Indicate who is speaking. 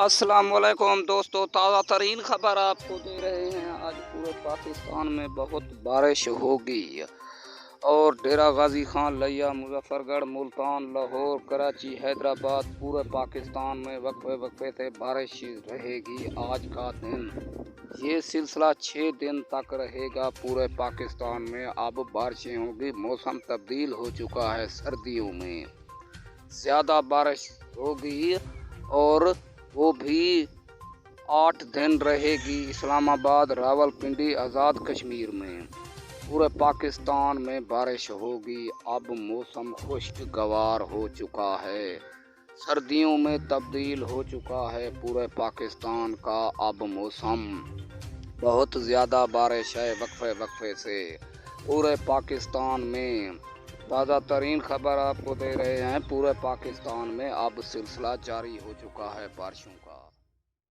Speaker 1: अस्सलाम वालेकुम दोस्तों, ताज़ा तरीन खबर आपको दे रहे हैं। आज पूरे पाकिस्तान में बहुत बारिश होगी और डेरा गाजी खान, लिया, मुजफ्फरगढ़, मुल्तान, लाहौर, कराची, हैदराबाद, पूरे पाकिस्तान में वक्फे वक्फे से बारिश रहेगी। आज का दिन ये सिलसिला 6 दिन तक रहेगा पूरे पाकिस्तान में। अब बारिशें होगी, मौसम तब्दील हो चुका है। सर्दियों में ज़्यादा बारिश होगी और वो भी 8 दिन रहेगी। इस्लामाबाद, रावलपिंडी, आज़ाद कश्मीर में पूरे पाकिस्तान में बारिश होगी। अब मौसम खुशगवार हो चुका है, सर्दियों में तब्दील हो चुका है पूरे पाकिस्तान का। अब मौसम बहुत ज़्यादा बारिश है वक्फे वक्फे से पूरे पाकिस्तान में। ताज़ा तरीन खबर आपको दे रहे हैं। पूरे पाकिस्तान में अब सिलसिला जारी हो चुका है बारिशों का।